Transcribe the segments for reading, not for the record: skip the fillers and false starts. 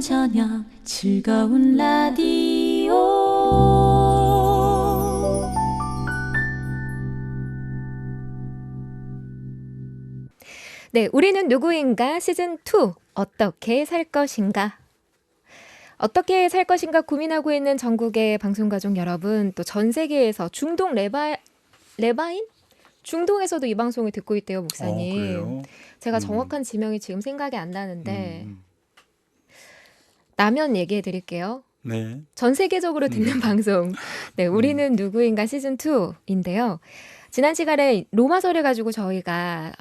저녁 즐거운 라디오. 네, 우리는 누구인가 시즌2 어떻게 살 것인가? 어떻게 살 것인가 고민하고 있는 전국의 방송가족 여러분, 또 전 세계에서 중동 레바인? 중동에서도 이 방송을 듣고 있대요, 목사님. 그래요? 제가 정확한 지명이 지금 생각이 안 나는데 음, 나면 얘기해 드릴게요. 네. 전 세계적으로 듣는 방송. 네, 우리는 누구인가 시즌2인데요. 지난 시간에 로마서를 가지고 저희가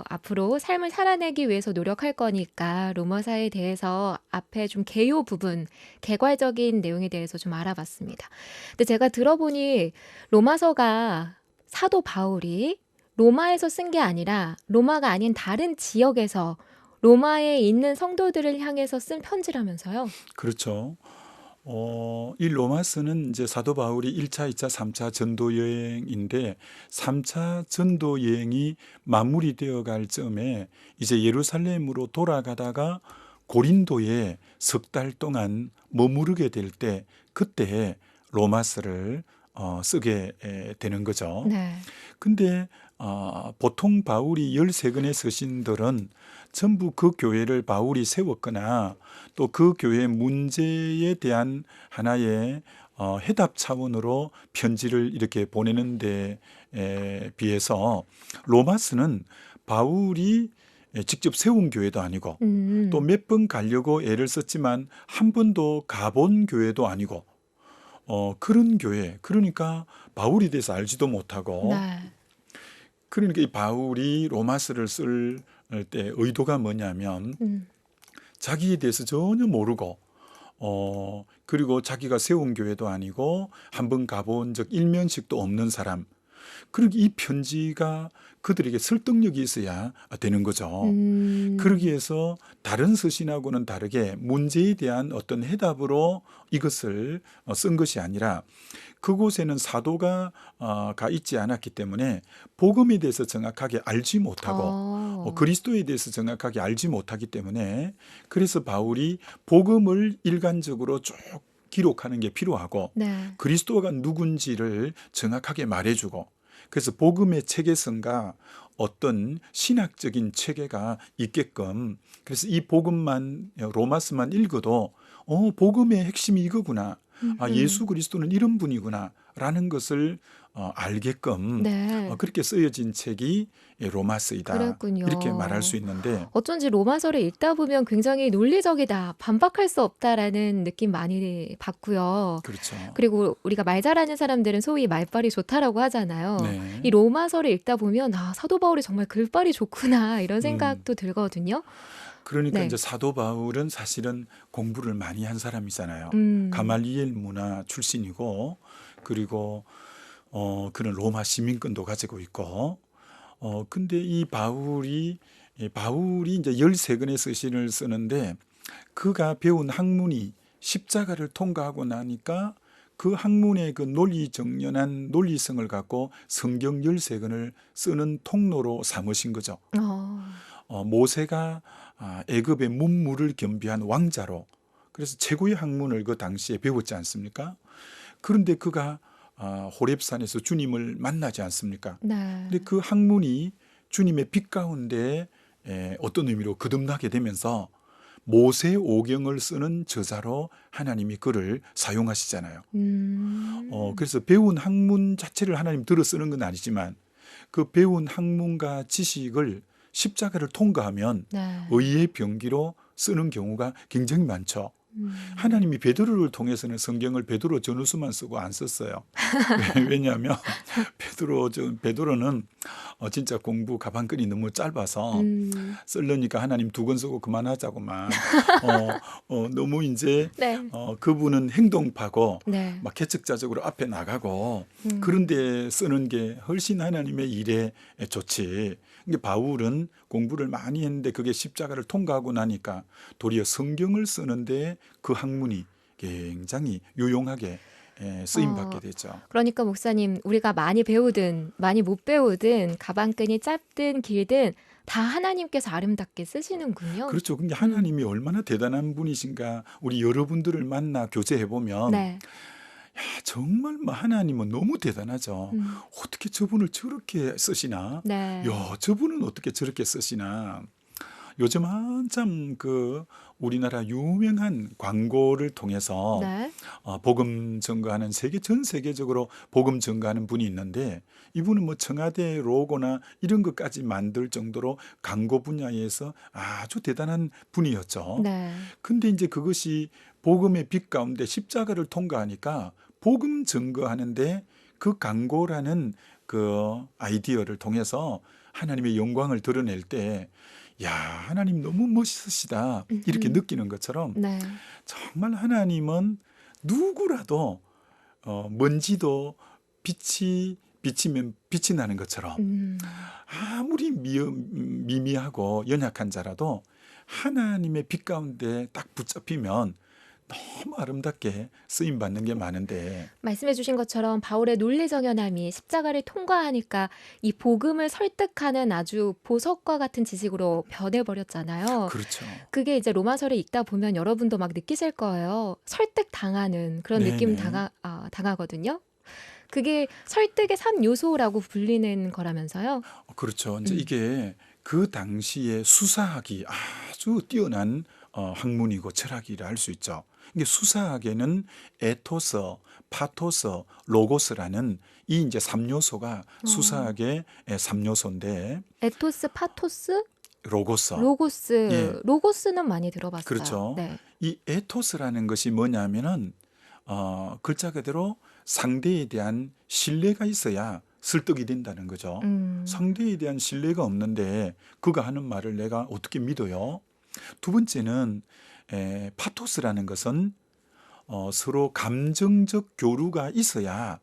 앞으로 삶을 살아내기 위해서 노력할 거니까 로마서에 대해서 앞에 좀 개요 부분, 개괄적인 내용에 대해서 좀 알아봤습니다. 근데 제가 들어보니 로마서가 사도 바울이 로마에서 쓴 게 아니라 로마가 아닌 다른 지역에서 로마에 있는 성도들을 향해서 쓴 편지라면서요. 그렇죠. 이 로마서는 이제 사도 바울이 1차, 2차, 3차 전도 여행인데 3차 전도 여행이 마무리되어 갈 즈음에 이제 예루살렘으로 돌아가다가 고린도에 석 달 동안 머무르게 될 때 그때 로마서를 쓰게 되는 거죠. 네. 근데 보통 바울이 13권의 서신들은 전부 그 교회를 바울이 세웠거나 또 그 교회 문제에 대한 하나의 해답 차원으로 편지를 이렇게 보내는 데 비해서 로마서는 바울이 직접 세운 교회도 아니고 또 몇 번 가려고 애를 썼지만 한 번도 가본 교회도 아니고 그런 교회, 그러니까 바울에 대해서 알지도 못하고 네. 그러니까 이 바울이 로마서를 쓸 때 의도가 뭐냐면 자기에 대해서 전혀 모르고 그리고 자기가 세운 교회도 아니고 한번 가본 적 일면식도 없는 사람, 그러기 이 편지가 그들에게 설득력이 있어야 되는 거죠. 그러기 위해서 다른 서신하고는 다르게 문제에 대한 어떤 해답으로 이것을 쓴 것이 아니라 그곳에는 사도가 가 있지 않았기 때문에 복음에 대해서 정확하게 알지 못하고 그리스도에 대해서 정확하게 알지 못하기 때문에 그래서 바울이 복음을 일관적으로 쭉 기록하는 게 필요하고 네. 그리스도가 누군지를 정확하게 말해주고 그래서 복음의 체계성과 어떤 신학적인 체계가 있게끔 그래서 이 복음만 로마서만 읽어도 복음의 핵심이 이거구나. 예수 그리스도는 이런 분이구나 라는 것을 알게끔 네. 그렇게 쓰여진 책이 로마서이다. 그랬군요. 이렇게 말할 수 있는데 어쩐지 로마서를 읽다 보면 굉장히 논리적이다, 반박할 수 없다라는 느낌 많이 받고요. 그렇죠. 그리고 우리가 말 잘하는 사람들은 소위 말빨이 좋다라고 하잖아요. 네. 이 로마서를 읽다 보면 사도 바울이 정말 글빨이 좋구나 이런 생각도 들거든요. 그러니까 네. 이제 사도 바울은 사실은 공부를 많이 한 사람이잖아요. 가말리엘 문화 출신이고 그리고 그런 로마 시민권도 가지고 있고 근데 이 바울이 이제 13권의 서신을 쓰는데 그가 배운 학문이 십자가를 통과하고 나니까 그 학문의 그 논리정연한 논리성을 갖고 성경 13권을 쓰는 통로로 삼으신 거죠. 모세가 애굽의 문무를 겸비한 왕자로 그래서 최고의 학문을 그 당시에 배웠지 않습니까? 그런데 그가 호렙산에서 주님을 만나지 않습니까? 네. 근데 그 학문이 주님의 빛 가운데 어떤 의미로 거듭나게 되면서 모세 오경을 쓰는 저자로 하나님이 그를 사용하시잖아요. 그래서 배운 학문 자체를 하나님 들어 쓰는 건 아니지만 그 배운 학문과 지식을 십자가를 통과하면 네. 의의 병기로 쓰는 경우가 굉장히 많죠. 하나님이 베드로를 통해서는 성경을 베드로 전후서만 쓰고 안 썼어요. 왜냐하면 베드로는 진짜 공부 가방끈이 너무 짧아서 쓰려니까 하나님 2권 쓰고 그만하자고만 너무 이제 네. 그분은 행동파고 네. 막 개척자적으로 앞에 나가고 그런데 쓰는 게 훨씬 하나님의 일에 좋지. 근데 바울은 공부를 많이 했는데 그게 십자가를 통과하고 나니까 도리어 성경을 쓰는데 그 학문이 굉장히 유용하게 쓰임 어, 받게 되죠. 그러니까 목사님, 우리가 많이 배우든 많이 못 배우든 가방끈이 짧든 길든 다 하나님께서 아름답게 쓰시는군요. 그렇죠. 근데 음, 하나님이 얼마나 대단한 분이신가 우리 여러분들을 만나 교제해 보면 네. 정말 뭐 하나님은 너무 대단하죠. 음, 어떻게 저분을 저렇게 쓰시나? 네. 야, 저분은 어떻게 저렇게 쓰시나? 요즘 한참 그 우리나라 유명한 광고를 통해서 네. 복음 증거하는 전 세계적으로 복음 증거하는 분이 있는데 이분은 뭐 청와대 로고나 이런 것까지 만들 정도로 광고 분야에서 아주 대단한 분이었죠. 네. 근데 이제 그것이 복음의 빛 가운데 십자가를 통과하니까 복음 증거하는데 그 광고라는 그 아이디어를 통해서 하나님의 영광을 드러낼 때, 야, 하나님 너무 멋있으시다. 이렇게 느끼는 것처럼 네. 정말 하나님은 누구라도 먼지도 비치면 빛이 나는 것처럼 음, 아무리 미미하고 연약한 자라도 하나님의 빛 가운데 딱 붙잡히면 너무 아름답게 쓰임 받는 게 많은데 말씀해 주신 것처럼 바울의 논리정연함이 십자가를 통과하니까 이 복음을 설득하는 아주 보석과 같은 지식으로 변해버렸잖아요. 그렇죠. 그게 이제 로마서를 읽다 보면 여러분도 막 느끼실 거예요. 설득당하는 그런 느낌 네네. 당하거든요. 그게 설득의 3요소라고 불리는 거라면서요. 그렇죠. 이제 음. 이게 그 당시에 수사학이 아주 뛰어난 학문이고 철학이라 할 수 있죠. 이게 수사학에는 에토스, 파토스, 로고스라는 이 이제 3요소가 수사학의 3요소인데 에토스, 파토스, 로고스. 예, 로고스. 로고스는 많이 들어봤어요. 그렇죠. 네. 이 에토스라는 것이 뭐냐면은 글자 그대로 상대에 대한 신뢰가 있어야 설득이 된다는 거죠. 음, 상대에 대한 신뢰가 없는데 그가 하는 말을 내가 어떻게 믿어요? 두 번째는 파토스라는 것은 서로 감정적 교류가 있어야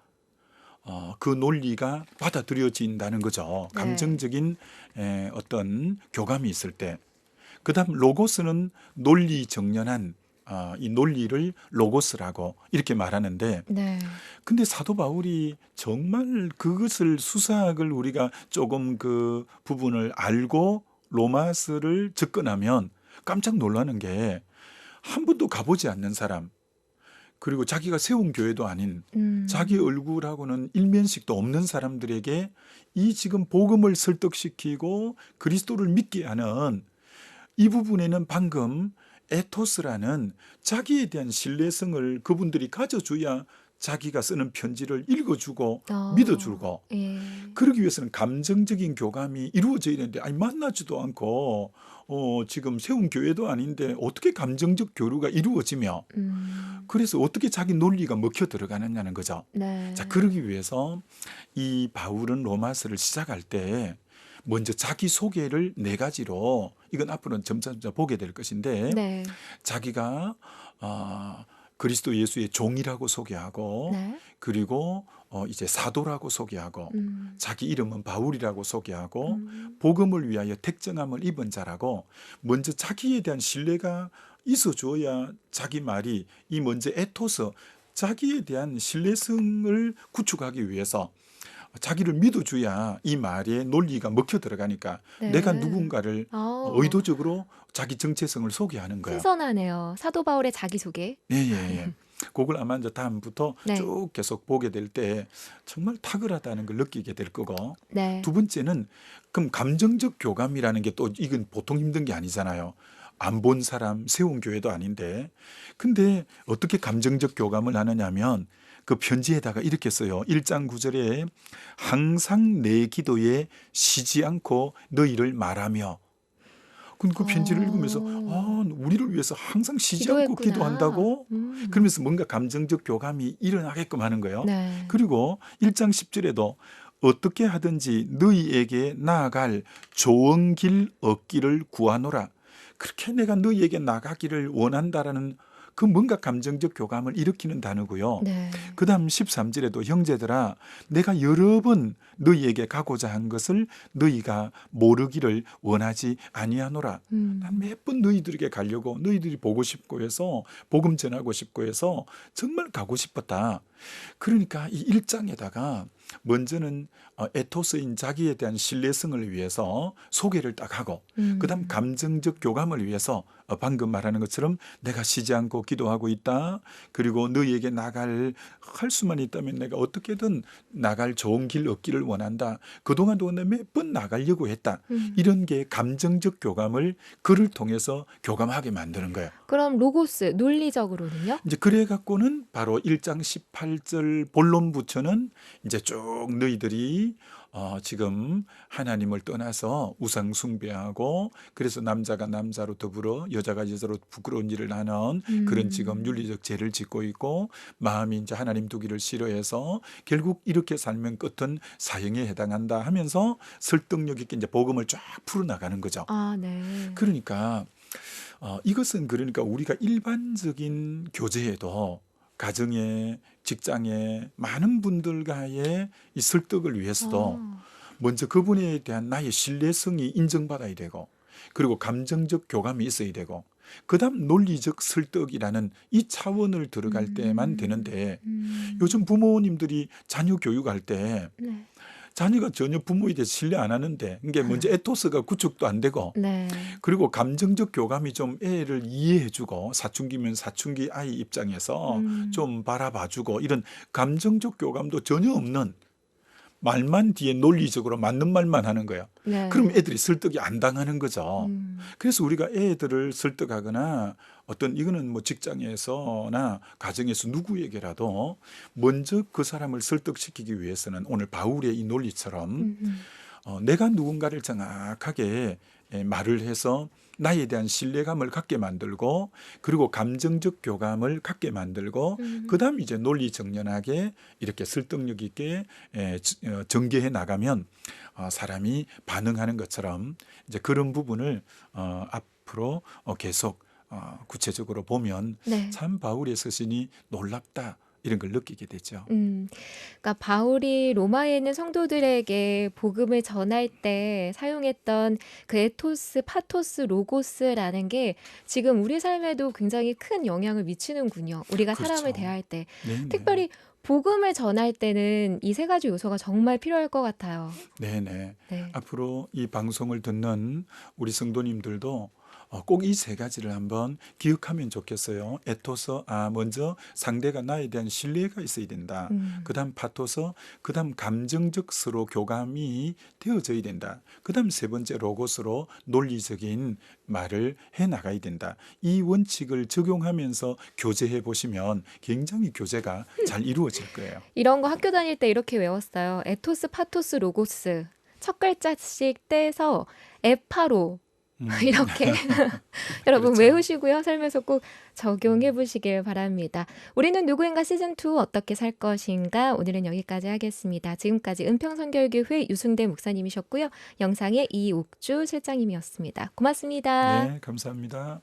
그 논리가 받아들여진다는 거죠. 네. 감정적인 어떤 교감이 있을 때. 그다음 로고스는 논리 정연한 이 논리를 로고스라고 이렇게 말하는데 네. 근데 사도 바울이 정말 그것을 수사학을 우리가 조금 그 부분을 알고 로마서를 접근하면 깜짝 놀라는 게 한 번도 가보지 않는 사람 그리고 자기가 세운 교회도 아닌 자기 얼굴하고는 일면식도 없는 사람들에게 이 지금 복음을 설득시키고 그리스도를 믿게 하는 이 부분에는 방금 에토스라는 자기에 대한 신뢰성을 그분들이 가져줘야 자기가 쓰는 편지를 읽어주고 믿어주고 예. 그러기 위해서는 감정적인 교감이 이루어져야 되는데 만나지도 않고 지금 세운 교회도 아닌데 어떻게 감정적 교류가 이루어지며 그래서 어떻게 자기 논리가 먹혀 들어가느냐는 거죠. 네. 자, 그러기 위해서 이 바울은 로마서를 시작할 때 먼저 자기 소개를 4가지로 이건 앞으로는 점차 보게 될 것인데 네. 자기가 그리스도 예수의 종이라고 소개하고 네. 그리고 이제 사도라고 소개하고 자기 이름은 바울이라고 소개하고 복음을 위하여 택정함을 입은 자라고 먼저 자기에 대한 신뢰가 있어줘야 자기 말이 이 먼저 에토스 자기에 대한 신뢰성을 구축하기 위해서 자기를 믿어줘야 이 말에 논리가 먹혀 들어가니까 네. 내가 누군가를 아, 의도적으로 자기 정체성을 소개하는 거예요. 신선하네요. 사도 바울의 자기소개. 예. 그걸 아마 이제 다음부터 네. 쭉 계속 보게 될 때 정말 탁월하다는 걸 느끼게 될 거고 네. 두 번째는 그럼 감정적 교감이라는 게 또 이건 보통 힘든 게 아니잖아요. 안 본 사람 세운 교회도 아닌데 근데 어떻게 감정적 교감을 하느냐면 그 편지에다가 이렇게 써요. 1장 9절에 항상 내 기도에 쉬지 않고 너희를 말하며 그 편지를 읽으면서 우리를 위해서 항상 쉬지 않고 기도했구나. 기도한다고? 그러면서 뭔가 감정적 교감이 일어나게끔 하는 거예요. 네. 그리고 1장 10절에도 어떻게 하든지 너희에게 나아갈 좋은 길 얻기를 구하노라. 그렇게 내가 너희에게 나가기를 원한다라는 그 뭔가 감정적 교감을 일으키는 단어고요. 네. 그다음 13절에도 형제들아 내가 여러 번 너희에게 가고자 한 것을 너희가 모르기를 원하지 아니하노라. 난 몇 번 너희들에게 가려고 너희들이 보고 싶고 해서 복음 전하고 싶고 해서 정말 가고 싶었다. 그러니까 이 1장에다가 먼저는 에토스인 자기에 대한 신뢰성을 위해서 소개를 딱 하고 그다음 감정적 교감을 위해서 방금 말하는 것처럼 내가 쉬지 않고 기도하고 있다. 그리고 너희에게 할 수만 있다면 내가 어떻게든 나갈 좋은 길 얻기를 원한다. 그동안도 몇 번 나가려고 했다. 이런 게 감정적 교감을 글을 통해서 교감하게 만드는 거예요. 그럼 로고스, 논리적으로는요? 이제 그래 갖고는 바로 1장 18절 본론 부처는 이제 쭉 너희들이 지금 하나님을 떠나서 우상 숭배하고 그래서 남자가 남자로 더불어 여자가 여자로 부끄러운 일을 하는 그런 지금 윤리적 죄를 짓고 있고 마음이 이제 하나님 두기를 싫어해서 결국 이렇게 살면 끝은 사형에 해당한다 하면서 설득력 있게 이제 복음을 쫙 풀어나가는 거죠. 아, 네. 그러니까 이것은 그러니까 우리가 일반적인 교제에도 가정에 직장에 많은 분들과의 이 설득을 위해서도 먼저 그분에 대한 나의 신뢰성이 인정받아야 되고 그리고 감정적 교감이 있어야 되고 그다음 논리적 설득이라는 이 차원을 들어갈 때만 되는데 요즘 부모님들이 자녀 교육할 때 네. 자녀가 전혀 부모에 대해서 신뢰 안 하는데 이게 먼저 에토스가 구축도 안 되고 네. 그리고 감정적 교감이 좀 애를 이해해주고 사춘기면 사춘기 아이 입장에서 좀 바라봐주고 이런 감정적 교감도 전혀 없는 말만 뒤에 논리적으로 맞는 말만 하는 거예요. 네. 그럼 애들이 설득이 안 당하는 거죠. 그래서 우리가 애들을 설득하거나 이거는 뭐 직장에서나 가정에서 누구에게라도 먼저 그 사람을 설득시키기 위해서는 오늘 바울의 이 논리처럼 내가 누군가를 정확하게 말을 해서 나에 대한 신뢰감을 갖게 만들고 그리고 감정적 교감을 갖게 만들고 그다음 이제 논리 정연하게 이렇게 설득력 있게 전개해 나가면 사람이 반응하는 것처럼 이제 그런 부분을 앞으로 계속 구체적으로 보면 네. 참 바울의 서신이 놀랍다. 이런 걸 느끼게 되죠. 그러니까 바울이 로마에 있는 성도들에게 복음을 전할 때 사용했던 그 에토스, 파토스, 로고스라는 게 지금 우리 삶에도 굉장히 큰 영향을 미치는군요. 우리가 사람을 그렇죠. 대할 때. 네네. 특별히 복음을 전할 때는 이 세 가지 요소가 정말 필요할 것 같아요. 네네. 네. 앞으로 이 방송을 듣는 우리 성도님들도 꼭 이 세 가지를 한번 기억하면 좋겠어요. 에토서, 먼저 상대가 나에 대한 신뢰가 있어야 된다. 그다음 파토서, 그다음 감정적 서로 교감이 되어져야 된다. 그다음 세 번째 로고스로 논리적인 말을 해 나가야 된다. 이 원칙을 적용하면서 교제해 보시면 굉장히 교제가 잘 이루어질 거예요. 이런 거 학교 다닐 때 이렇게 외웠어요. 에토스, 파토스, 로고스. 첫 글자씩 떼서 에파로 이렇게 여러분 그렇죠. 외우시고요. 삶에서 꼭 적용해 보시길 바랍니다. 우리는 누구인가 시즌2 어떻게 살 것인가 오늘은 여기까지 하겠습니다. 지금까지 은평선결교회 유승대 목사님이셨고요. 영상의 이옥주 실장님이었습니다. 고맙습니다. 네, 감사합니다.